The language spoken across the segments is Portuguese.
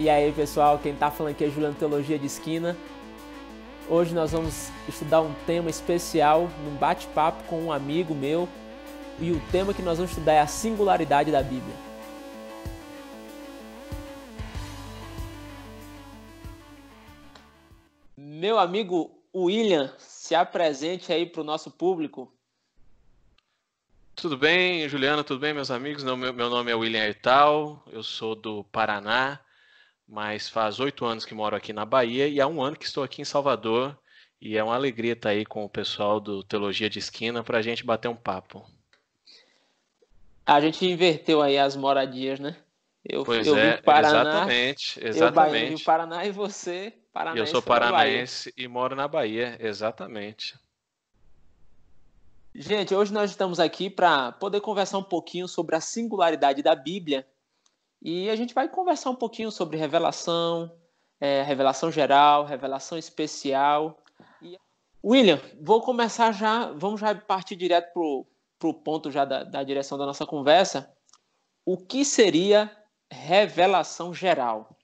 E aí, pessoal, quem tá falando aqui é Juliano Teologia de Esquina. Hoje nós vamos estudar um tema especial, num bate-papo com um amigo meu. E o tema que nós vamos estudar é a singularidade da Bíblia. Meu amigo William, se apresente aí para o nosso público. Tudo bem, Juliano? Tudo bem, meus amigos? Meu nome é William Hertal, eu sou do Paraná, mas faz 8 anos que moro aqui na Bahia e há 1 ano que estou aqui em Salvador. E é uma alegria estar aí com o pessoal do Teologia de Esquina para a gente bater um papo. A gente inverteu aí as moradias, né? Pois Eu vim é, para o Paraná, exatamente, eu baiano vim para o exatamente. Paraná e você, E eu sou paranaense, foi para a Bahia. paranaense e moro na Bahia, exatamente. Gente, hoje nós estamos aqui para poder conversar um pouquinho sobre a singularidade da Bíblia e a gente vai conversar um pouquinho sobre revelação, revelação geral, revelação especial. William, vou começar já, vamos já partir direto para o ponto já da direção da nossa conversa. O que seria revelação geral?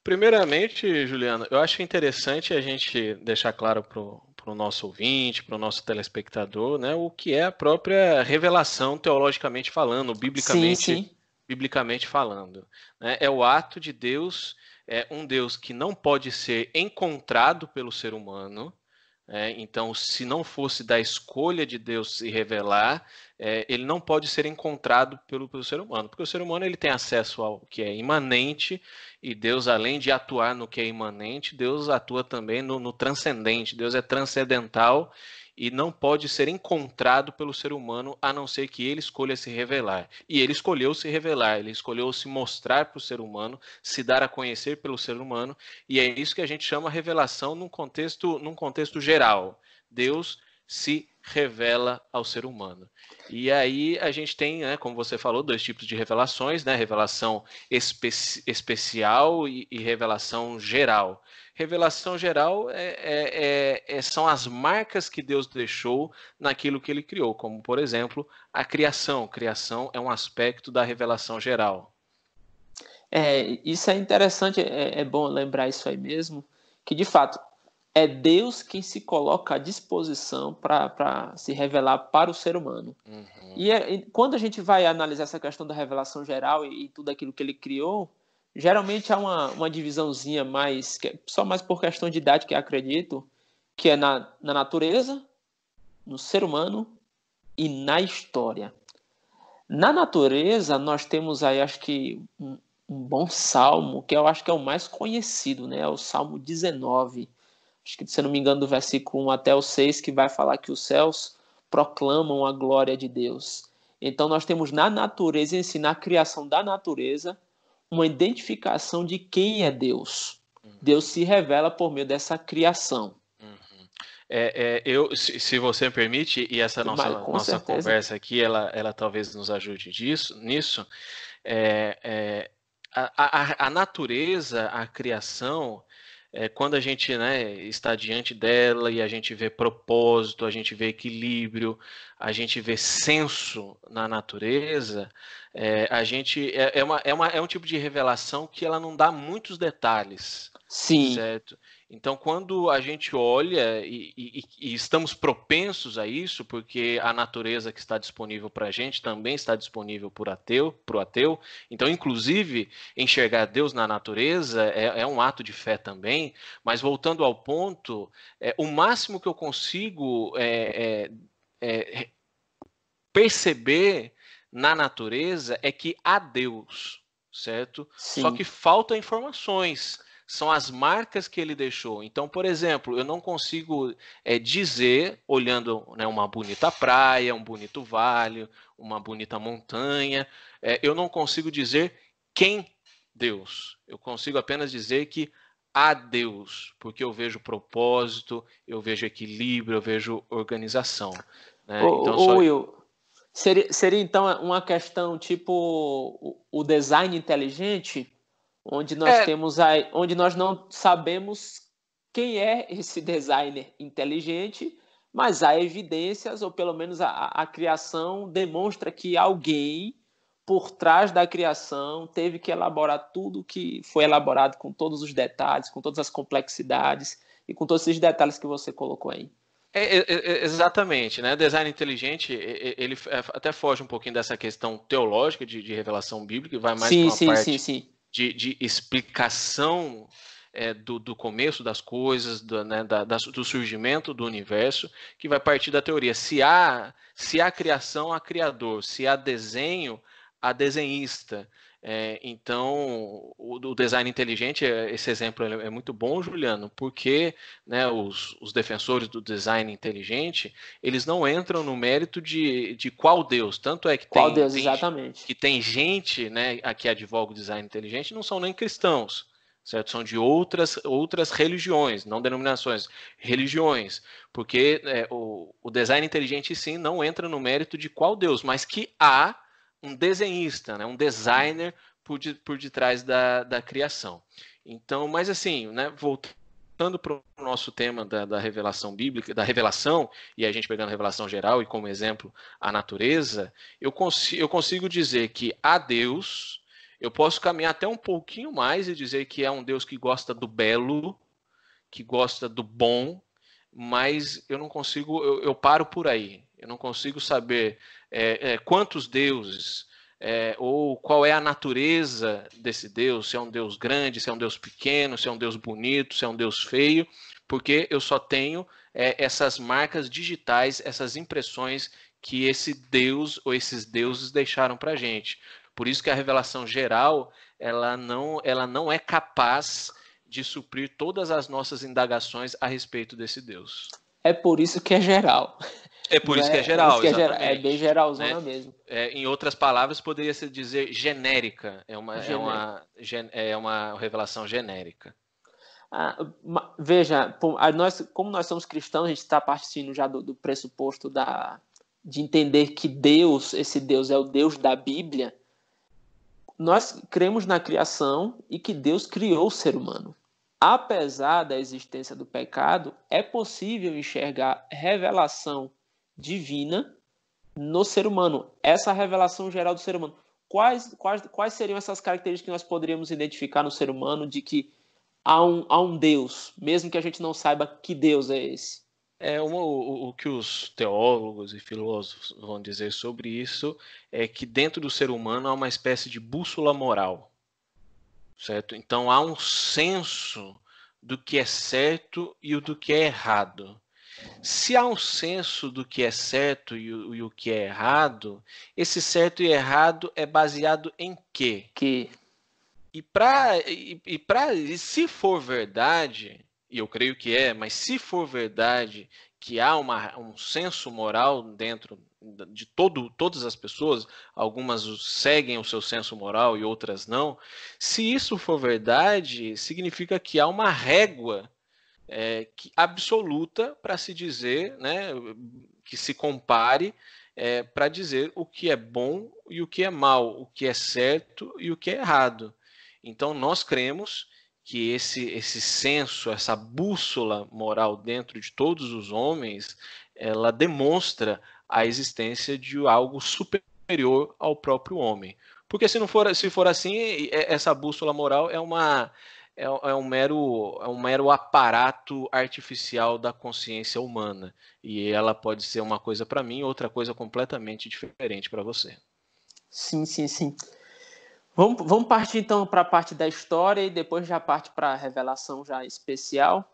Primeiramente, Juliano, eu acho interessante a gente deixar claro para o nosso ouvinte, para o nosso telespectador, né, o que é a própria revelação teologicamente falando, Sim, sim. biblicamente falando. Né? É o ato de Deus, um Deus que não pode ser encontrado pelo ser humano. Então, se não fosse da escolha de Deus se revelar, ele não pode ser encontrado pelo ser humano, porque o ser humano ele tem acesso ao que é imanente, e Deus, além de atuar no que é imanente, Deus atua também no transcendente. Deus é transcendental e não pode ser encontrado pelo ser humano, a não ser que ele escolha se revelar. E ele escolheu se revelar, ele escolheu se mostrar para o ser humano, se dar a conhecer pelo ser humano, e é isso que a gente chama revelação num contexto geral. Deus se revela ao ser humano. E aí a gente tem, né, como você falou, 2 tipos de revelações, né? Revelação especial e revelação geral. Revelação geral são as marcas que Deus deixou naquilo que ele criou, como, por exemplo, a criação. Criação é um aspecto da revelação geral. Isso é interessante, é bom lembrar isso aí mesmo, que de fato é Deus quem se coloca à disposição para se revelar para o ser humano. Uhum. E quando a gente vai analisar essa questão da revelação geral e tudo aquilo que ele criou, geralmente há uma divisãozinha mais, só mais por questão didática, acredito, que é na natureza, no ser humano e na história. Na natureza, nós temos aí, acho que, um bom salmo, que eu acho que é o mais conhecido, né? É o Salmo 19. Acho que, se eu não me engano, do versículo 1 até o 6, que vai falar que os céus proclamam a glória de Deus. Então, nós temos na natureza em si, na criação da natureza, uma identificação de quem é Deus. Deus se revela por meio dessa criação. Se você me permite, e essa Mas, com nossa certeza. conversa aqui, ela talvez nos ajude nisso, a natureza, a criação, quando a gente, né, está diante dela e a gente vê propósito, a gente vê equilíbrio, a gente vê senso na natureza, é um tipo de revelação que ela não dá muitos detalhes, Sim. certo? Então, quando a gente olha e estamos propensos a isso, porque a natureza que está disponível para a gente também está disponível para o ateu, então, inclusive, enxergar Deus na natureza é um ato de fé também, mas voltando ao ponto, o máximo que eu consigo perceber na natureza é que há Deus, certo? Só Sim. que faltam informações. São as marcas que ele deixou. Então, por exemplo, eu não consigo dizer, olhando, né, uma bonita praia, um bonito vale, uma bonita montanha, eu não consigo dizer quem Deus. Eu consigo apenas dizer que há Deus, porque eu vejo propósito, eu vejo equilíbrio, eu vejo organização. Né? Então, só. Will, seria então uma questão tipo o design inteligente, onde nós É, temos onde nós não sabemos quem é esse designer inteligente, mas há evidências, ou pelo menos a criação demonstra que alguém por trás da criação, teve que elaborar tudo que foi elaborado com todos os detalhes, com todas as complexidades e com todos esses detalhes que você colocou aí. Exatamente, né? Design inteligente, ele até foge um pouquinho dessa questão teológica de revelação bíblica e vai mais para uma parte de explicação do começo das coisas, do surgimento do universo, que vai partir da teoria. Se há criação, há criador. Se há desenho, há desenhista. Então, o design inteligente, esse exemplo é muito bom, Juliano, porque, né, os defensores do design inteligente, eles não entram no mérito de qual Deus. Tanto é que tem gente, né, que advoga o design inteligente, não são nem cristãos, certo? São de outras religiões, não denominações, religiões. Porque o design inteligente, sim, não entra no mérito de qual Deus, mas que há um desenhista, né, um designer por detrás da criação. Então, mas assim, né, voltando para o nosso tema da revelação bíblica, da revelação, e a gente pegando a revelação geral e como exemplo a natureza, eu consigo dizer que há Deus, eu posso caminhar até um pouquinho mais e dizer que é um Deus que gosta do belo, que gosta do bom, mas eu não consigo, eu paro por aí. Eu não consigo saber quantos deuses, ou qual é a natureza desse Deus, se é um Deus grande, se é um Deus pequeno, se é um Deus bonito, se é um Deus feio, porque eu só tenho essas marcas digitais, essas impressões que esse Deus ou esses deuses deixaram para a gente. Por isso que a revelação geral, ela não é capaz de suprir todas as nossas indagações a respeito desse Deus. É por isso que é geral. É por isso que é geral, exatamente. É bem geralzona, né? Mesmo. Em outras palavras, poderia se dizer genérica. É uma revelação genérica. Veja, como nós somos cristãos, a gente está partindo já do pressuposto de entender que Deus, esse Deus é o Deus da Bíblia. Nós cremos na criação e que Deus criou o ser humano. Apesar da existência do pecado, é possível enxergar revelação divina no ser humano. Essa revelação geral do ser humano. Quais seriam essas características que nós poderíamos identificar no ser humano de que há um Deus, mesmo que a gente não saiba que Deus é esse? O que os teólogos e filósofos vão dizer sobre isso é que dentro do ser humano há uma espécie de bússola moral, certo? Então há um senso do que é certo e do que é errado. Se há um senso do que é certo e o que é errado, esse certo e errado é baseado em quê? E se for verdade, e eu creio que mas se for verdade que há um senso moral dentro de todas as pessoas, algumas seguem o seu senso moral e outras não, se isso for verdade, significa que há uma régua absoluta para se dizer, né, que se compare para dizer o que é bom e o que é mal, o que é certo e o que é errado. Então nós cremos que esse senso, essa bússola moral dentro de todos os homens, ela demonstra a existência de algo superior ao próprio homem. Porque se for assim, essa bússola moral é um mero aparato artificial da consciência humana. E ela pode ser uma coisa para mim, outra coisa completamente diferente para você. Sim, sim, sim. Vamos partir então para a parte da história e depois já parte para a revelação já especial.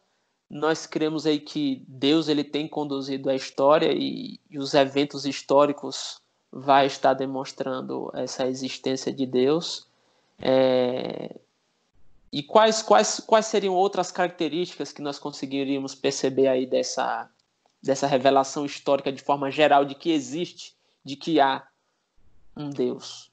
Nós cremos aí que Deus ele tem conduzido a história e os eventos históricos vai estar demonstrando essa existência de Deus. E quais seriam outras características que nós conseguiríamos perceber aí dessa revelação histórica de forma geral de que existe, de que há um Deus?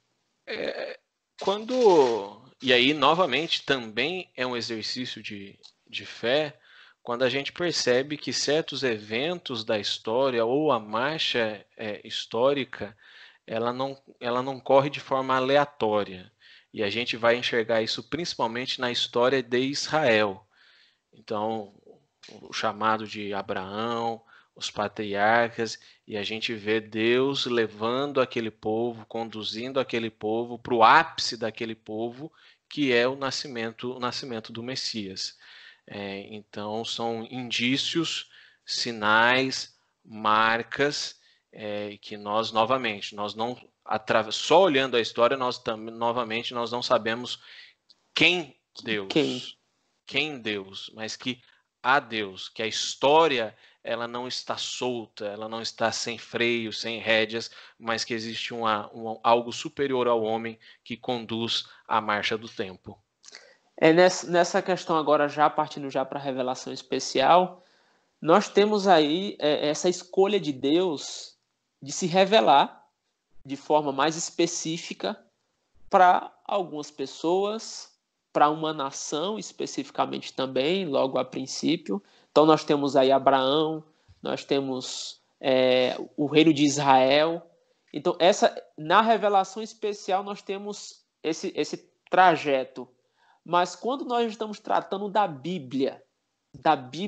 E aí, novamente, também é um exercício de fé, quando a gente percebe que certos eventos da história ou a marcha histórica, ela não corre de forma aleatória. E a gente vai enxergar isso principalmente na história de Israel. Então, o chamado de Abraão, os patriarcas, e a gente vê Deus levando aquele povo, conduzindo aquele povo para o ápice daquele povo, que é o nascimento do Messias. Então, são indícios, sinais, marcas, que nós, novamente, nós não, só olhando a história, novamente, nós não sabemos quem Deus, mas que há Deus, que a história ela não está solta, ela não está sem freio, sem rédeas, mas que existe algo superior ao homem que conduz a marcha do tempo. Nessa questão agora, já partindo já para a revelação especial, nós temos aí essa escolha de Deus de se revelar de forma mais específica para algumas pessoas, para uma nação especificamente também, logo a princípio. Então nós temos aí Abraão, nós temos o reino de Israel. Então na revelação especial nós temos esse trajeto. Mas quando nós estamos tratando da Bíblia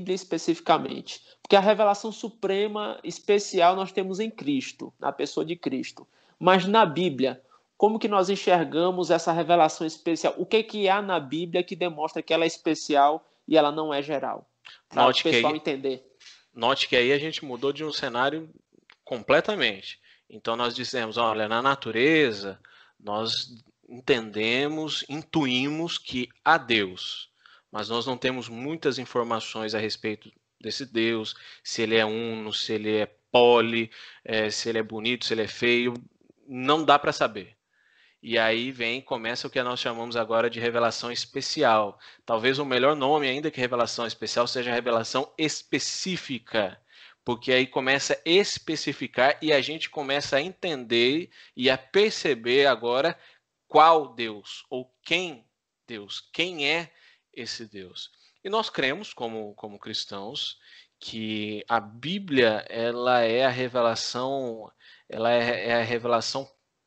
especificamente, porque a revelação suprema especial nós temos em Cristo, na pessoa de Cristo. Mas na Bíblia, como que nós enxergamos essa revelação especial? O que há na Bíblia que demonstra que ela é especial e ela não é geral? Para o pessoal entender. Note que aí a gente mudou de um cenário completamente. Então nós dissemos, olha, na natureza nós entendemos, intuímos que há Deus, mas nós não temos muitas informações a respeito desse Deus, se ele é uno, se ele é poli, se ele é bonito, se ele é feio, não dá para saber. E aí começa o que nós chamamos agora de revelação especial. Talvez o melhor nome ainda que revelação especial seja revelação específica, porque aí começa a especificar e a gente começa a entender e a perceber agora qual Deus ou quem Deus, quem é esse Deus. E nós cremos como cristãos que a Bíblia ela é a revelação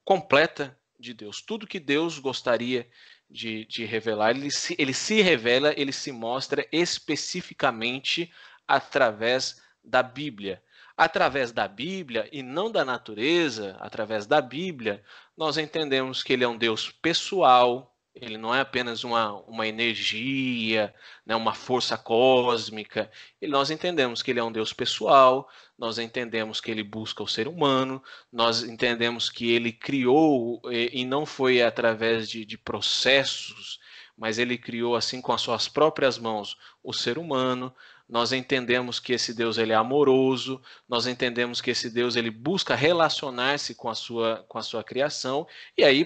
completa de Deus. Tudo que Deus gostaria de revelar, ele se revela, ele se mostra especificamente através da Bíblia. Através da Bíblia e não da natureza, através da Bíblia, nós entendemos que ele é um Deus pessoal, ele não é apenas uma energia, né, uma força cósmica. Nós entendemos que ele é um Deus pessoal, nós entendemos que ele busca o ser humano, nós entendemos que ele criou, e não foi através de processos, mas ele criou assim com as suas próprias mãos o ser humano. Nós entendemos que esse Deus ele é amoroso, nós entendemos que esse Deus ele busca relacionar-se com a sua criação, e aí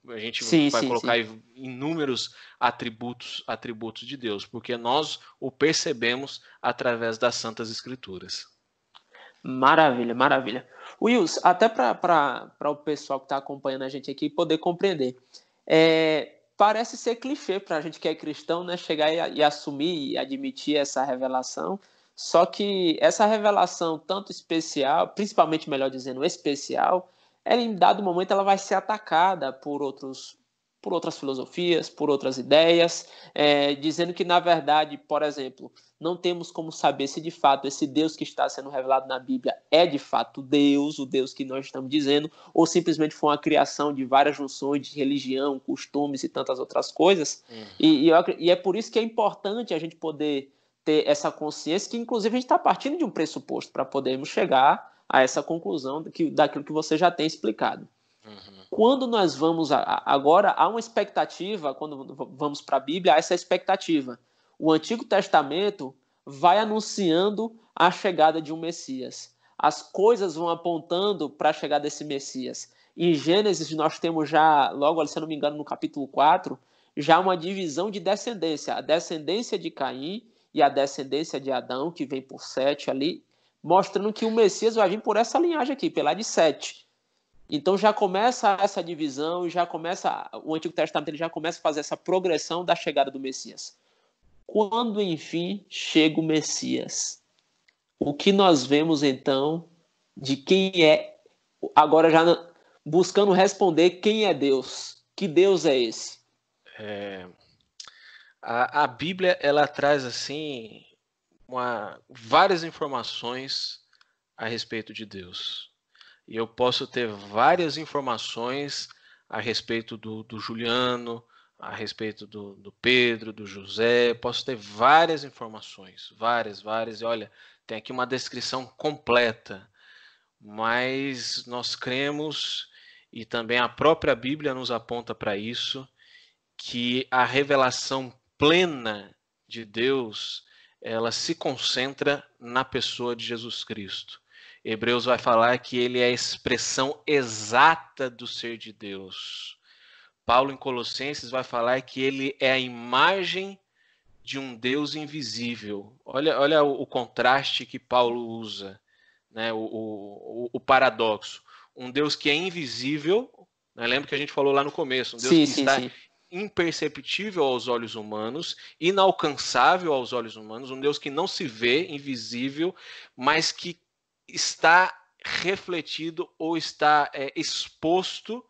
a gente vai colocar inúmeros atributos de Deus, porque nós o percebemos através das Santas Escrituras. Maravilha, maravilha. Wilson, até para o pessoal que está acompanhando a gente aqui poder compreender, parece ser clichê para a gente que é cristão, né, chegar e assumir e admitir essa revelação, só que essa revelação tanto especial, principalmente, melhor dizendo, especial, ela em dado momento ela vai ser atacada por outras filosofias, por outras ideias, dizendo que, na verdade, por exemplo, não temos como saber se de fato esse Deus que está sendo revelado na Bíblia é de fato Deus, o Deus que nós estamos dizendo, ou simplesmente foi uma criação de várias junções de religião, costumes e tantas outras coisas. E é por isso que é importante a gente poder ter essa consciência, que inclusive a gente está partindo de um pressuposto para podermos chegar a essa conclusão daquilo que você já tem explicado. Quando nós vamos agora, há uma expectativa, quando vamos para a Bíblia, há essa expectativa. O Antigo Testamento vai anunciando a chegada de um Messias. As coisas vão apontando para a chegada desse Messias. Em Gênesis, nós temos já, logo, se eu não me engano, no capítulo 4, já uma divisão de descendência. A descendência de Caim e a descendência de Adão, que vem por Sete ali, mostrando que o Messias vai vir por essa linhagem aqui, pela de Sete. Então já começa essa divisão e já começa o Antigo Testamento, ele já começa a fazer essa progressão da chegada do Messias. Quando enfim chega o Messias, o que nós vemos então de quem é, agora já buscando responder quem é Deus, que Deus é esse? A Bíblia ela traz assim várias informações a respeito de Deus. E eu posso ter várias informações a respeito do Juliano, a respeito do Pedro, do José. Posso ter várias informações, várias. E olha, tem aqui uma descrição completa. Mas nós cremos, e também a própria Bíblia nos aponta para isso, que a revelação plena de Deus, ela se concentra na pessoa de Jesus Cristo. Hebreus vai falar que ele é a expressão exata do ser de Deus. Paulo, em Colossenses, vai falar que ele é a imagem de um Deus invisível. Olha o contraste que Paulo usa, né? O paradoxo. Um Deus que é invisível, né? Lembra que a gente falou lá no começo, um Deus que está imperceptível aos olhos humanos, inalcançável aos olhos humanos, um Deus que não se vê, invisível, mas que está refletido ou está exposto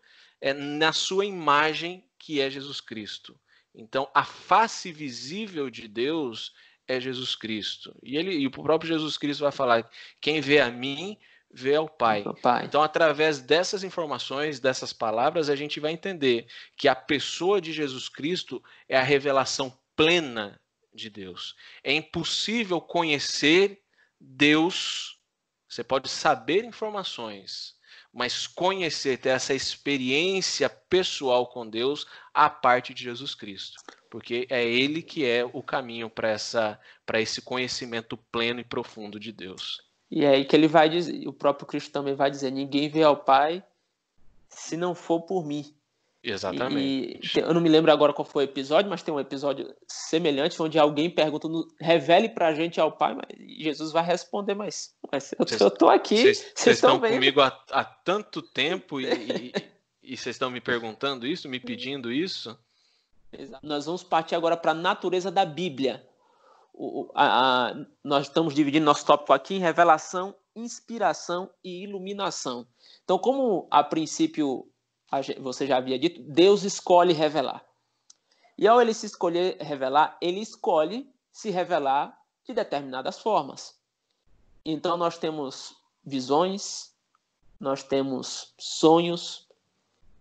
na sua imagem, que é Jesus Cristo. Então, a face visível de Deus é Jesus Cristo. E o próprio Jesus Cristo vai falar: quem vê a mim, vê ao Pai. Então, através dessas informações, dessas palavras, a gente vai entender que a pessoa de Jesus Cristo é a revelação plena de Deus. É impossível conhecer Deus. Você pode saber informações, mas conhecer, ter essa experiência pessoal com Deus a parte de Jesus Cristo. Porque é ele que é o caminho para esse conhecimento pleno e profundo de Deus. E é aí que ele vai dizer, o próprio Cristo também vai dizer: ninguém vê ao Pai se não for por mim. Exatamente. Eu não me lembro agora qual foi o episódio, mas tem um episódio semelhante onde alguém pergunta: revele pra gente ao Pai, mas Jesus vai responder: mas eu tô aqui, vocês estão comigo há tanto tempo e vocês estão me perguntando isso, me pedindo isso? Exato. Nós vamos partir agora para a natureza da Bíblia. Nós estamos dividindo nosso tópico aqui em revelação, inspiração e iluminação. Então, como a princípio você já havia dito, Deus escolhe revelar. E ao ele se escolher revelar, ele escolhe se revelar de determinadas formas. Então, nós temos visões, nós temos sonhos,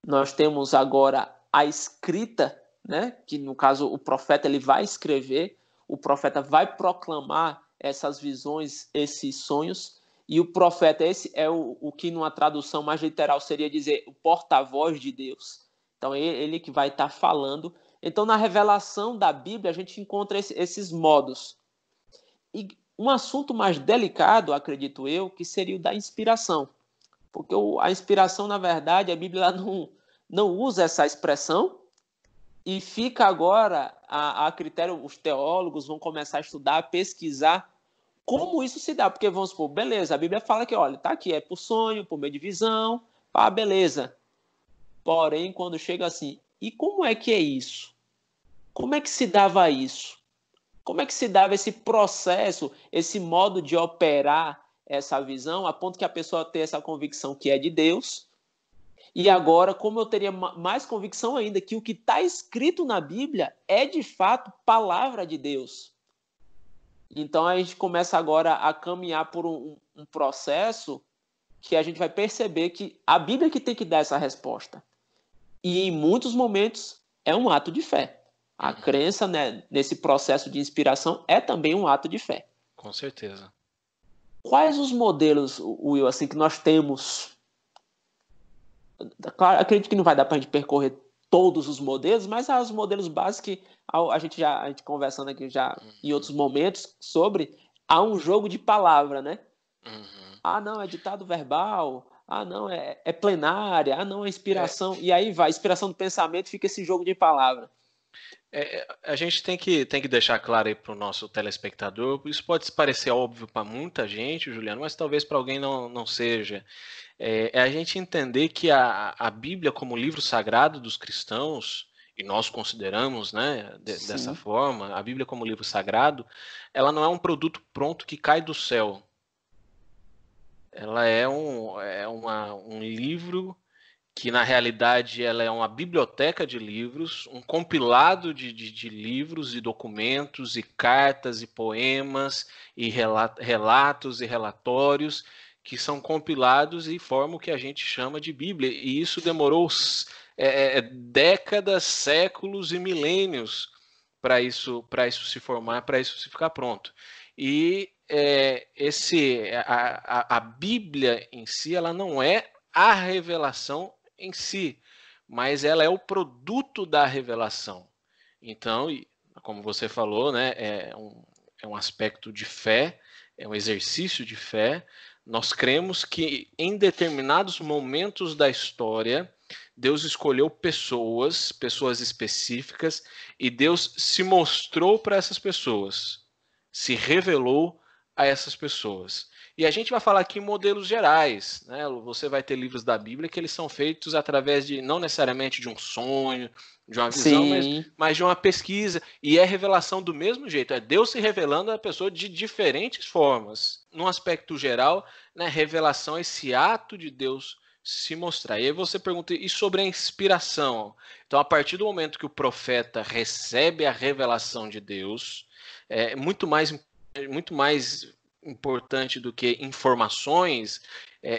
nós temos agora a escrita, né? Que no caso o profeta ele vai escrever, o profeta vai proclamar essas visões, esses sonhos, e o profeta, esse é o que numa tradução mais literal seria dizer o porta-voz de Deus. Então ele que vai estar falando. Então na revelação da Bíblia a gente encontra esses modos. E um assunto mais delicado, acredito eu, que seria o da inspiração. Porque a inspiração, na verdade, a Bíblia não usa essa expressão, e fica agora a critério, os teólogos vão começar a estudar, a pesquisar como isso se dá, porque vamos supor, beleza, a Bíblia fala que, olha, tá aqui, é por sonho, por meio de visão, beleza. Porém, quando chega assim, e como é que é isso? Como é que se dava isso? Como é que se dava esse processo, esse modo de operar essa visão, a ponto que a pessoa ter essa convicção que é de Deus? E agora, como eu teria mais convicção ainda que o que está escrito na Bíblia é, de fato, palavra de Deus. Então, a gente começa agora a caminhar por um processo que a gente vai perceber que a Bíblia que tem que dar essa resposta. E, em muitos momentos, é um ato de fé. A crença, né, nesse processo de inspiração é também um ato de fé. Com certeza. Quais os modelos, Will, assim, que nós temos? Claro, acredito que não vai dar para a gente percorrer todos os modelos, mas há os modelos básicos que a gente conversando aqui já em outros momentos sobre, há um jogo de palavra, né? Não, é ditado verbal, não, é plenária, não, é inspiração, e aí vai, inspiração do pensamento, fica esse jogo de palavra. A gente tem que deixar claro aí para o nosso telespectador, isso pode parecer óbvio para muita gente, Juliano, mas talvez para alguém não seja. É a gente entender que a Bíblia como livro sagrado dos cristãos, e nós consideramos, né, dessa forma, a Bíblia como livro sagrado, ela não é um produto pronto que cai do céu. Ela é um livro que na realidade ela é uma biblioteca de livros, um compilado de livros e documentos e cartas e poemas e relatos e relatórios que são compilados e formam o que a gente chama de Bíblia. E isso demorou décadas, séculos e milênios para isso se formar, para isso se ficar pronto. E a Bíblia em si, ela não é a revelação em si, mas ela é o produto da revelação. Então, como você falou, né, é um aspecto de fé, é um exercício de fé. Nós cremos que em determinados momentos da história, Deus escolheu pessoas específicas, e Deus se mostrou para essas pessoas, se revelou a essas pessoas. E a gente vai falar aqui em modelos gerais, né? Você vai ter livros da Bíblia que eles são feitos através de, não necessariamente de um sonho, de uma visão, mas de uma pesquisa, e é revelação do mesmo jeito, é Deus se revelando a pessoa de diferentes formas. Num aspecto geral, né, revelação é esse ato de Deus se mostrar. E aí você pergunta, e sobre a inspiração? Então, a partir do momento que o profeta recebe a revelação de Deus, é muito mais importante do que informações,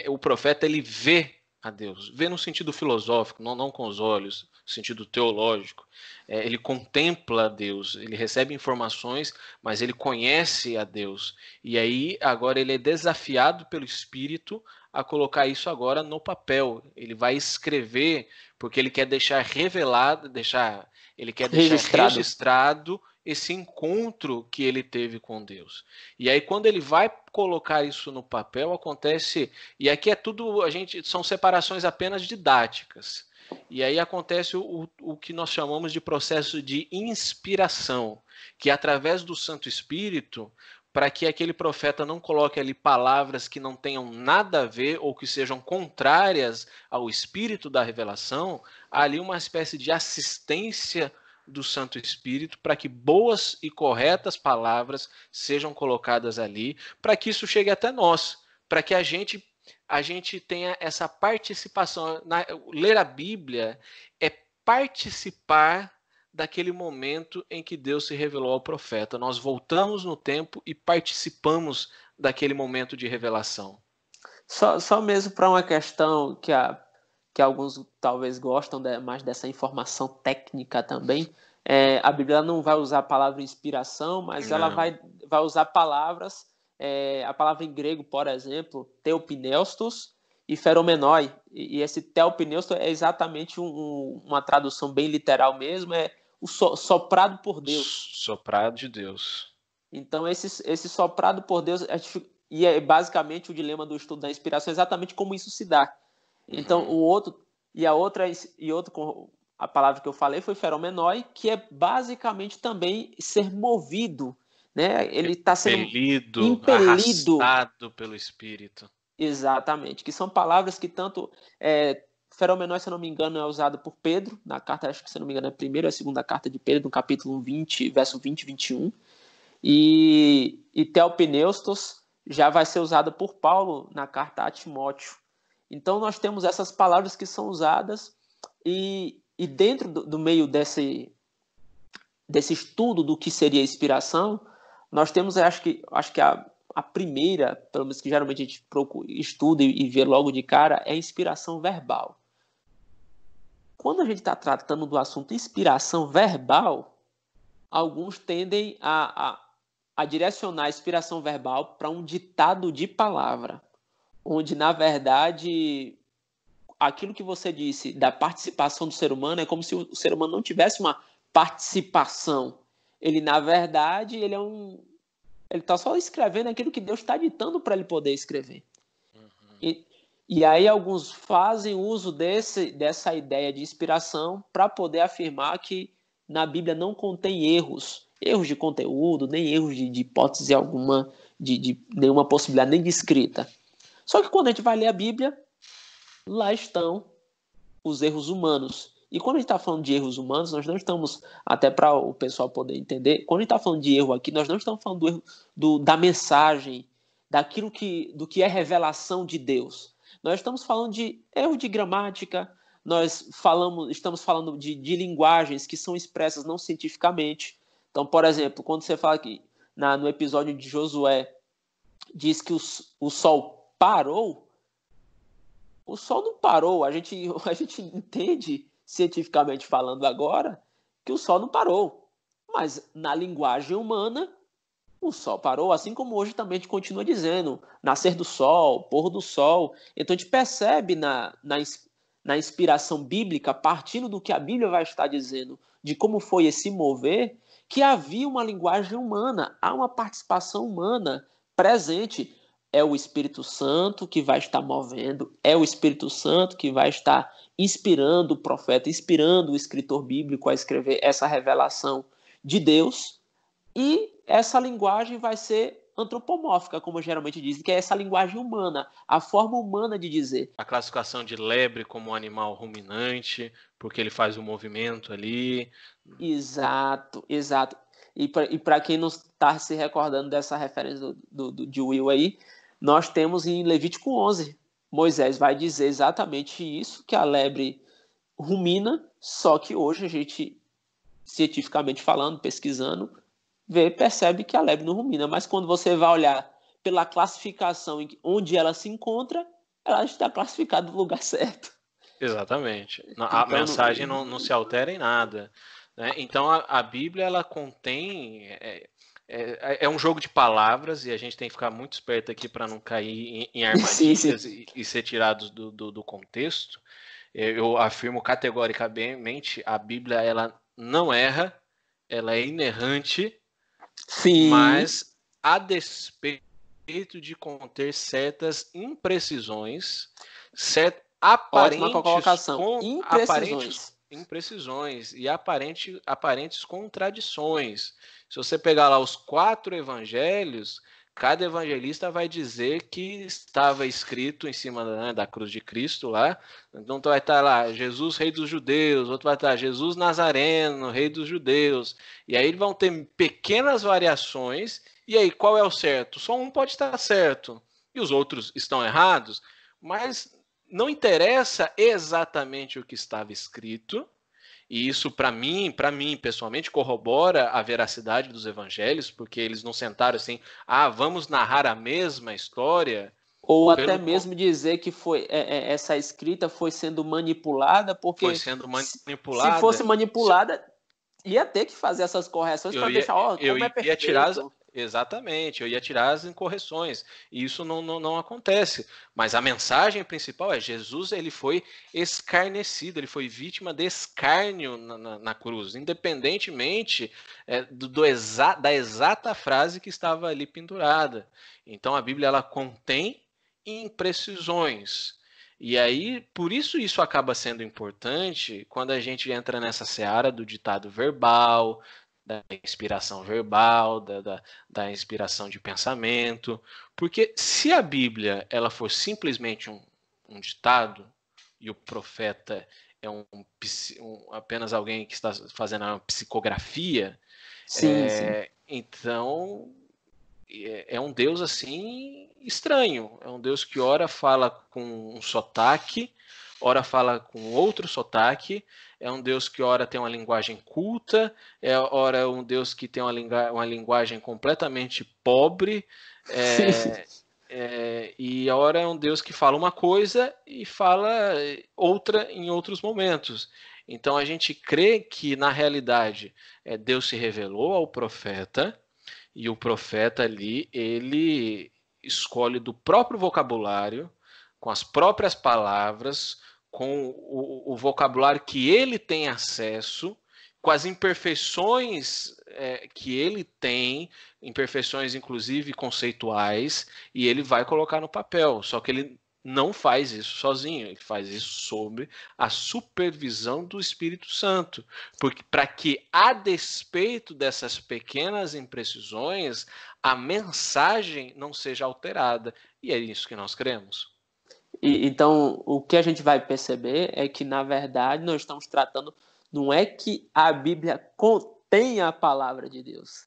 o profeta ele vê a Deus, vê no sentido filosófico, não com os olhos, no sentido teológico. Ele contempla a Deus, ele recebe informações, mas ele conhece a Deus. E aí agora ele é desafiado pelo Espírito a colocar isso agora no papel. Ele vai escrever porque ele quer deixar revelado, ele quer deixar registrado esse encontro que ele teve com Deus. E aí quando ele vai colocar isso no papel, acontece, e aqui é tudo, são separações apenas didáticas. E aí acontece o que nós chamamos de processo de inspiração, que através do Santo Espírito, para que aquele profeta não coloque ali palavras que não tenham nada a ver ou que sejam contrárias ao espírito da revelação, há ali uma espécie de assistência do Santo Espírito para que boas e corretas palavras sejam colocadas ali, para que isso chegue até nós, para que a gente tenha essa participação. Ler a Bíblia é participar daquele momento em que Deus se revelou ao profeta. Nós voltamos no tempo e participamos daquele momento de revelação. Só mesmo para uma questão que alguns talvez gostam mais dessa informação técnica também, a Bíblia não vai usar a palavra inspiração, mas ela vai usar palavras, a palavra em grego, por exemplo, theopneustos e feromenoi. E esse theopneustos é exatamente uma tradução bem literal mesmo, é o soprado por Deus. Soprado de Deus. Então, esse soprado por Deus, e é basicamente o dilema do estudo da inspiração, exatamente como isso se dá. Então, a palavra que eu falei foi feromenoi, que é basicamente também ser movido, né? Ele está sendo impelido, arrastado pelo Espírito. Exatamente, que são palavras que tanto feromenoi, se eu não me engano, é usado por Pedro, na carta, acho que se eu não me engano é a primeira ou a segunda carta de Pedro, no capítulo 20, verso 20 e 21, e theopneustos já vai ser usado por Paulo na carta a Timóteo. Então nós temos essas palavras que são usadas e dentro do meio desse estudo do que seria inspiração, nós temos, acho que a primeira, pelo menos que geralmente a gente estuda e vê logo de cara, é a inspiração verbal. Quando a gente está tratando do assunto inspiração verbal, alguns tendem a direcionar a inspiração verbal para um ditado de palavra, onde, na verdade, aquilo que você disse da participação do ser humano é como se o ser humano não tivesse uma participação. Ele, na verdade, ele está só escrevendo aquilo que Deus está ditando para ele poder escrever. Uhum. E aí alguns fazem uso dessa ideia de inspiração para poder afirmar que na Bíblia não contém erros de conteúdo, nem erros de hipótese alguma, de nenhuma possibilidade, nem de escrita. Só que quando a gente vai ler a Bíblia, lá estão os erros humanos. E quando a gente está falando de erros humanos, nós não estamos, até para o pessoal poder entender, quando a gente está falando de erro aqui, nós não estamos falando do erro da mensagem, do que é revelação de Deus. Nós estamos falando de erro de gramática, estamos falando de linguagens que são expressas não cientificamente. Então, por exemplo, quando você fala que no episódio de Josué diz que o sol parou, o sol não parou. A gente entende, cientificamente falando agora, que o sol não parou. Mas na linguagem humana, o sol parou, assim como hoje também a gente continua dizendo, nascer do sol, pôr do sol. Então a gente percebe na inspiração bíblica, partindo do que a Bíblia vai estar dizendo, de como foi esse mover, que havia uma linguagem humana, há uma participação humana presente. É o Espírito Santo que vai estar movendo, é o Espírito Santo que vai estar inspirando o profeta, inspirando o escritor bíblico a escrever essa revelação de Deus, e essa linguagem vai ser antropomórfica, como geralmente dizem, que é essa linguagem humana, a forma humana de dizer. A classificação de lebre como um animal ruminante, porque ele faz o movimento ali. Exato. E para quem não está se recordando dessa referência de Will aí, nós temos em Levítico 11, Moisés vai dizer exatamente isso, que a lebre rumina, só que hoje a gente, cientificamente falando, pesquisando, percebe que a lebre não rumina. Mas quando você vai olhar pela classificação onde ela se encontra, ela está classificada no lugar certo. Exatamente. A Então, mensagem não se altera em nada. Né? Então, a Bíblia, ela contém... É um jogo de palavras e a gente tem que ficar muito esperto aqui para não cair em armadilhas sim. e ser tirados do contexto. Eu afirmo categoricamente, a Bíblia ela não erra, ela é inerrante, Sim. mas a despeito de conter certas imprecisões, Ótima colocação. Imprecisões e aparentes contradições. Se você pegar lá os 4 evangelhos, cada evangelista vai dizer que estava escrito em cima da cruz de Cristo lá. Então vai estar lá Jesus, rei dos judeus, outro vai estar Jesus Nazareno, rei dos judeus. E aí vão ter pequenas variações. E aí, qual é o certo? Só um pode estar certo e os outros estão errados, mas não interessa exatamente o que estava escrito, e isso para mim pessoalmente corrobora a veracidade dos evangelhos, porque eles não sentaram assim, vamos narrar a mesma história. Ou até mesmo dizer que essa escrita foi sendo manipulada, porque foi sendo manipulada. Se fosse manipulada, ia ter que fazer essas correções para deixar, como é perfeito. Exatamente, eu ia tirar as incorreções, e isso não acontece. Mas a mensagem principal é: Jesus ele foi escarnecido, ele foi vítima de escárnio na cruz, independentemente da exata frase que estava ali pendurada. Então a Bíblia ela contém imprecisões. E aí, por isso acaba sendo importante quando a gente entra nessa seara do ditado verbal, da inspiração verbal, da inspiração de pensamento. Porque se a Bíblia ela for simplesmente um ditado e o profeta é apenas alguém que está fazendo uma psicografia, sim. Então é um Deus assim estranho. É um Deus que ora fala com um sotaque, ora fala com outro sotaque. É um Deus que ora tem uma linguagem culta, ora um Deus que tem uma linguagem completamente pobre, e ora é um Deus que fala uma coisa e fala outra em outros momentos. Então a gente crê que na realidade Deus se revelou ao profeta, e o profeta ali ele escolhe do próprio vocabulário, com as próprias palavras, com o vocabulário que ele tem acesso, com as imperfeições que ele tem, imperfeições inclusive conceituais, e ele vai colocar no papel. Só que ele não faz isso sozinho, ele faz isso sob a supervisão do Espírito Santo, porque para que, a despeito dessas pequenas imprecisões, a mensagem não seja alterada. E é isso que nós cremos. Então, o que a gente vai perceber é que, na verdade, nós estamos tratando, não é que a Bíblia contém a palavra de Deus,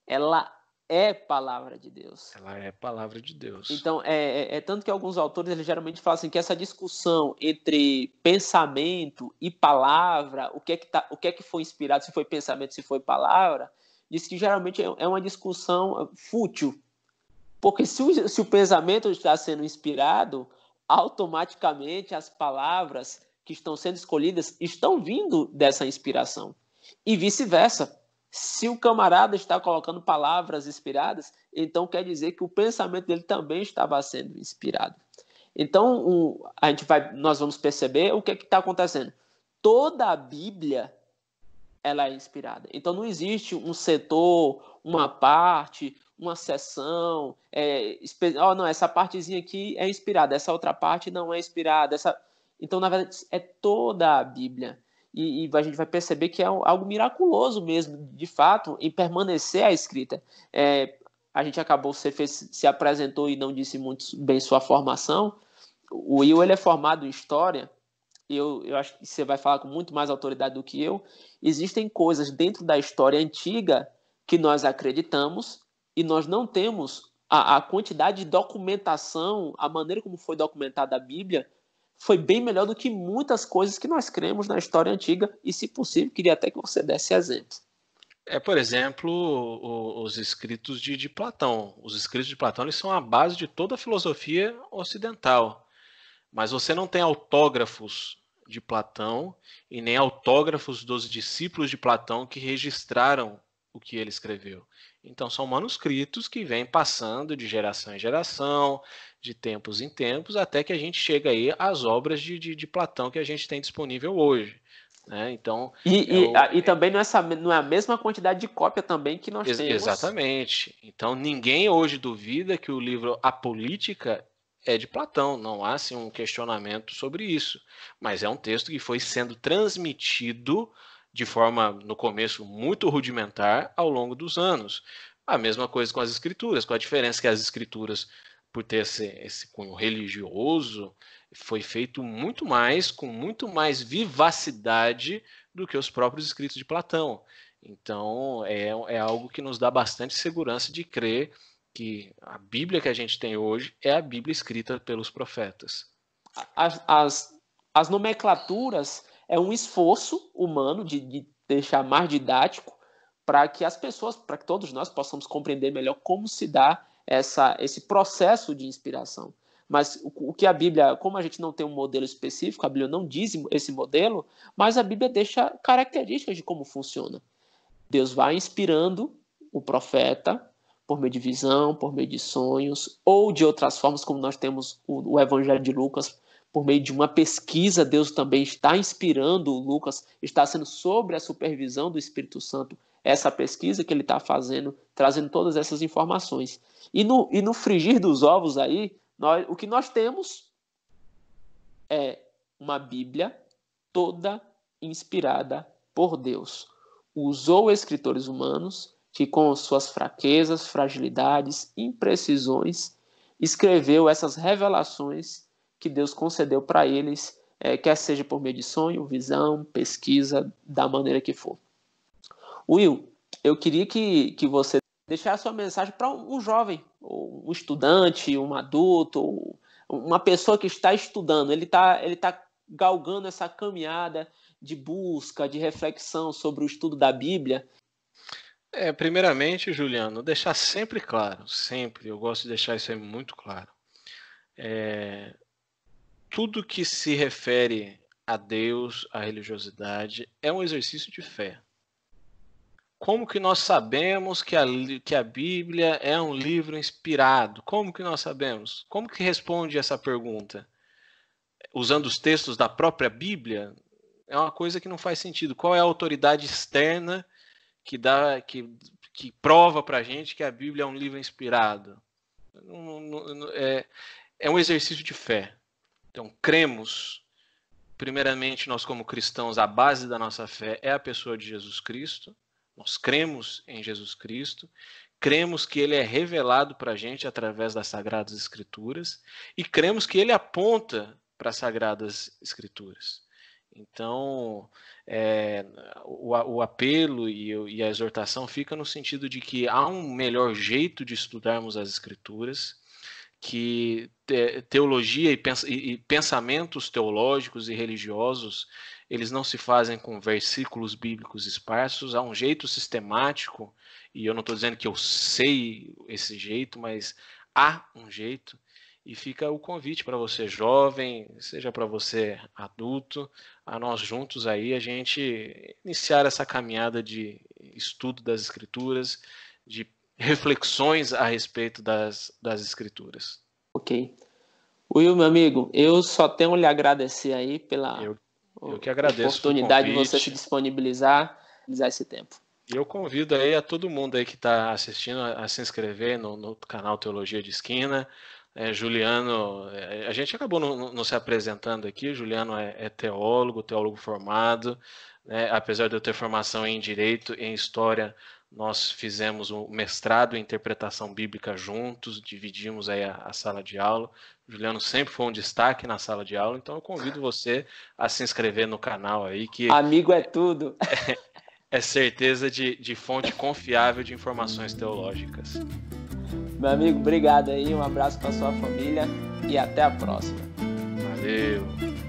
ela é palavra de Deus. Ela é palavra de Deus. Então, tanto que alguns autores eles geralmente falam assim, que essa discussão entre pensamento e palavra, o que é que foi inspirado, se foi pensamento, se foi palavra, diz que geralmente é uma discussão fútil. Porque se o pensamento está sendo inspirado, automaticamente as palavras que estão sendo escolhidas estão vindo dessa inspiração. E vice-versa. Se o camarada está colocando palavras inspiradas, então quer dizer que o pensamento dele também estava sendo inspirado. Então, nós vamos perceber o que está acontecendo. Toda a Bíblia ela é inspirada. Então, não existe um setor, uma parte, uma seção. Não, essa partezinha aqui é inspirada, essa outra parte não é inspirada. Então, na verdade, é toda a Bíblia. E a gente vai perceber que é algo miraculoso mesmo, de fato, em permanecer a escrita. A gente acabou, se apresentou e não disse muito bem sua formação. O Will ele é formado em História, e eu acho que você vai falar com muito mais autoridade do que eu. Existem coisas dentro da história antiga que nós acreditamos e nós não temos a quantidade de documentação, a maneira como foi documentada a Bíblia, foi bem melhor do que muitas coisas que nós cremos na história antiga e, se possível, queria até que você desse exemplos. Por exemplo, os escritos de Platão. Os escritos de Platão eles são a base de toda a filosofia ocidental. Mas você não tem autógrafos de Platão e nem autógrafos dos discípulos de Platão que registraram o que ele escreveu. Então são manuscritos que vêm passando de geração em geração, de tempos em tempos, até que a gente chega aí às obras de Platão que a gente tem disponível hoje. Né? Então, e também não é a mesma quantidade de cópia também que nós temos. Exatamente. Então ninguém hoje duvida que o livro A Política é de Platão, não há assim, um questionamento sobre isso. Mas é um texto que foi sendo transmitido de forma, no começo, muito rudimentar ao longo dos anos. A mesma coisa com as escrituras, com a diferença que as escrituras, por ter esse cunho religioso, foi feito muito mais, com muito mais vivacidade do que os próprios escritos de Platão. Então, é algo que nos dá bastante segurança de crer que a Bíblia que a gente tem hoje é a Bíblia escrita pelos profetas. As nomenclaturas é um esforço humano de deixar mais didático para que as pessoas, para que todos nós possamos compreender melhor como se dá esse processo de inspiração. Mas o que a Bíblia, como a gente não tem um modelo específico, a Bíblia não diz esse modelo, mas a Bíblia deixa características de como funciona. Deus vai inspirando o profeta por meio de visão, por meio de sonhos, ou de outras formas, como nós temos o Evangelho de Lucas, por meio de uma pesquisa, Deus também está inspirando Lucas, está sendo sobre a supervisão do Espírito Santo, essa pesquisa que ele está fazendo, trazendo todas essas informações. E no frigir dos ovos aí, o que nós temos é uma Bíblia toda inspirada por Deus. Usou escritores humanos que, com suas fraquezas, fragilidades, imprecisões, escreveu essas revelações que Deus concedeu para eles, quer seja por meio de sonho, visão, pesquisa, da maneira que for. Will, eu queria que você deixasse sua mensagem para um jovem, um estudante, um adulto, uma pessoa que está estudando. Ele tá galgando essa caminhada de busca, de reflexão sobre o estudo da Bíblia. Primeiramente, Juliano, deixar sempre claro, sempre, eu gosto de deixar isso aí muito claro. Tudo que se refere a Deus, à religiosidade, é um exercício de fé. Como que nós sabemos que a Bíblia é um livro inspirado? Como que nós sabemos? Como que responde essa pergunta? Usando os textos da própria Bíblia? É uma coisa que não faz sentido. Qual é a autoridade externa que prova para a gente que a Bíblia é um livro inspirado? É um exercício de fé. Então, cremos, primeiramente, nós como cristãos, a base da nossa fé é a pessoa de Jesus Cristo. Nós cremos em Jesus Cristo, cremos que ele é revelado para a gente através das Sagradas Escrituras e cremos que ele aponta para as Sagradas Escrituras. Então, o apelo e a exortação fica no sentido de que há um melhor jeito de estudarmos as Escrituras, que teologia e pensamentos teológicos e religiosos, eles não se fazem com versículos bíblicos esparsos, há um jeito sistemático, e eu não estou dizendo que eu sei esse jeito, mas há um jeito, e fica o convite para você jovem, seja para você adulto, a nós juntos aí, a gente iniciar essa caminhada de estudo das Escrituras, de reflexões a respeito das Escrituras. Ok. Will, meu amigo, eu só tenho a lhe agradecer aí pela eu que agradeço oportunidade de você se disponibilizar esse tempo. E eu convido aí a todo mundo aí que está assistindo a se inscrever no canal Teologia de Esquina. Juliano, a gente acabou não se apresentando aqui, Juliano é teólogo formado, né? Apesar de eu ter formação em Direito e em História, nós fizemos um mestrado em Interpretação Bíblica juntos, dividimos aí a sala de aula. O Juliano sempre foi um destaque na sala de aula, então eu convido você a se inscrever no canal aí, que amigo é tudo. É certeza de fonte confiável de informações teológicas. Meu amigo, obrigado aí, um abraço para sua família e até a próxima. Valeu!